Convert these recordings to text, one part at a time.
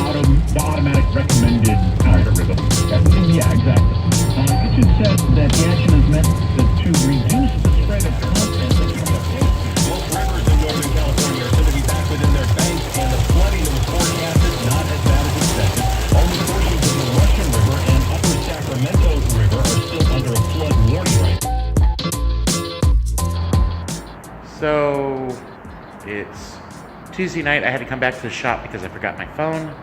the automatic recommended algorithm. Yeah, exactly. It just said that the action is meant to reduce the spread of content that you have faced. Most rivers in Northern California are said to be back within their banks, and the flooding that was forecasted not as bad as expected. Only portions of the Russian River and Upper Sacramento River are still under a flood warning right now. So it's Tuesday night. I had to come back to the shop because I forgot my phone.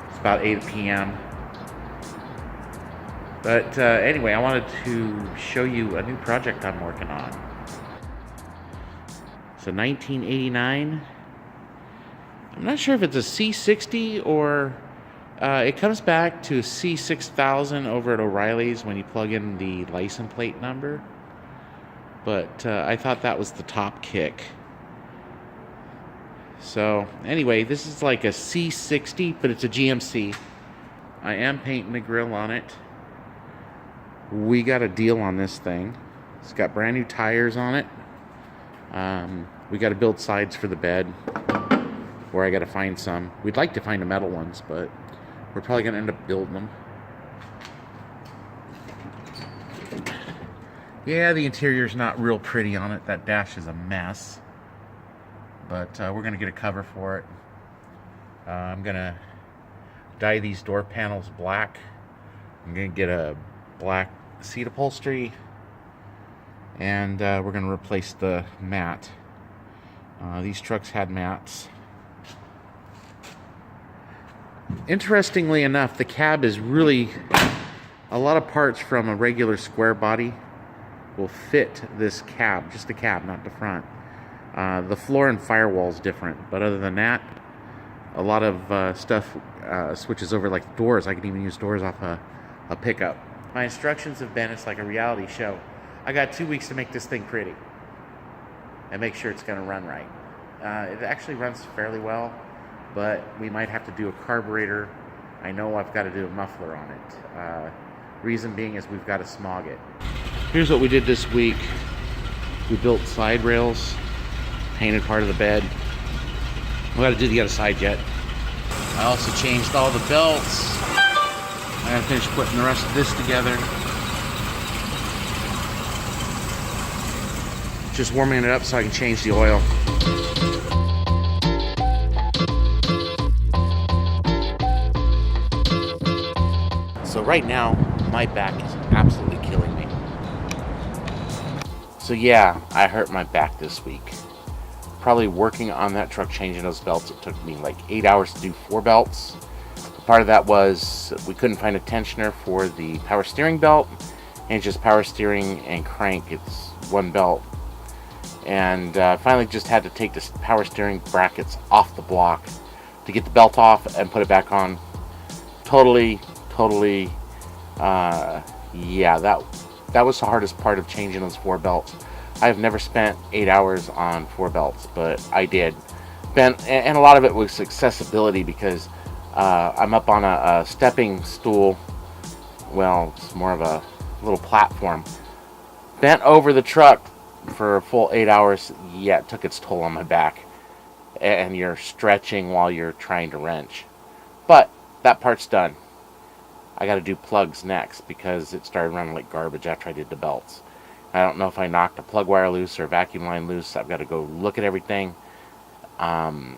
It's about 8 p.m. But anyway, I wanted to show you a new project I'm working on. It's a 1989. I'm not sure if it's a C60 or it comes back to C6000 over at O'Reilly's when you plug in the license plate number. But I thought that was the top kick. So anyway, this is like a C60, but it's a GMC. I am painting the grill on it. We got a deal on this thing. It's got brand new tires on it. We got to build sides for the bed, or I got to find some. We'd like to find the metal ones, but we're probably going to end up building them. Yeah, the interior's not real pretty on it. That dash is a mess. But we're going to get a cover for it. I'm going to dye these door panels black. I'm going to get a black seat upholstery. And we're going to replace the mat. These trucks had mats. Interestingly enough, the cab is really... a lot of parts from a regular square body will fit this cab, just the cab, not the front. The floor and firewall is different, but other than that, a lot of stuff switches over, like doors. I can even use doors off a pickup. My instructions have been, it's like a reality show. I got 2 weeks to make this thing pretty and make sure it's going to run right. It actually runs fairly well, but we might have to do a carburetor. I know I've got to do a muffler on it. Reason being is we've got to smog it. Here's what we did this week. We built side rails, painted part of the bed. We got to do the other side yet. I also changed all the belts. I got to finish putting the rest of this together. Just warming it up so I can change the oil. So right now, my back is absolutely killing me. So yeah, I hurt my back this week. Probably working on that truck, changing those belts. It took me like 8 hours to do 4 belts. Part of that was we couldn't find a tensioner for the power steering belt, and just power steering and crank. It's one belt. And finally just had to take the power steering brackets off the block to get the belt off and put it back on. Totally, yeah, that was the hardest part of changing those 4 belts. I've never spent 8 hours on 4 belts, but I did. And a lot of it was accessibility because I'm up on a stepping stool. Well, it's more of a little platform. Bent over the truck for a full 8 hours. Yeah, it took its toll on my back. And you're stretching while you're trying to wrench. But that part's done. I got to do plugs next because it started running like garbage after I did the belts. I don't know if I knocked a plug wire loose or a vacuum line loose. I've got to go look at everything. I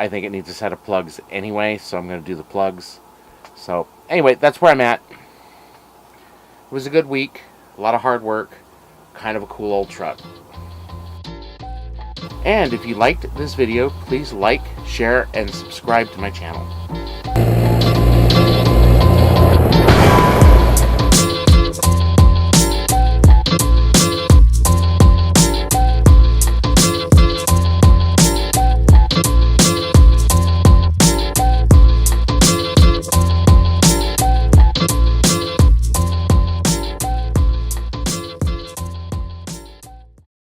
think it needs a set of plugs anyway, so I'm going to do the plugs. So anyway, that's where I'm at. It was a good week. A lot of hard work. Kind of a cool old truck. And if you liked this video, please like, share, and subscribe to my channel.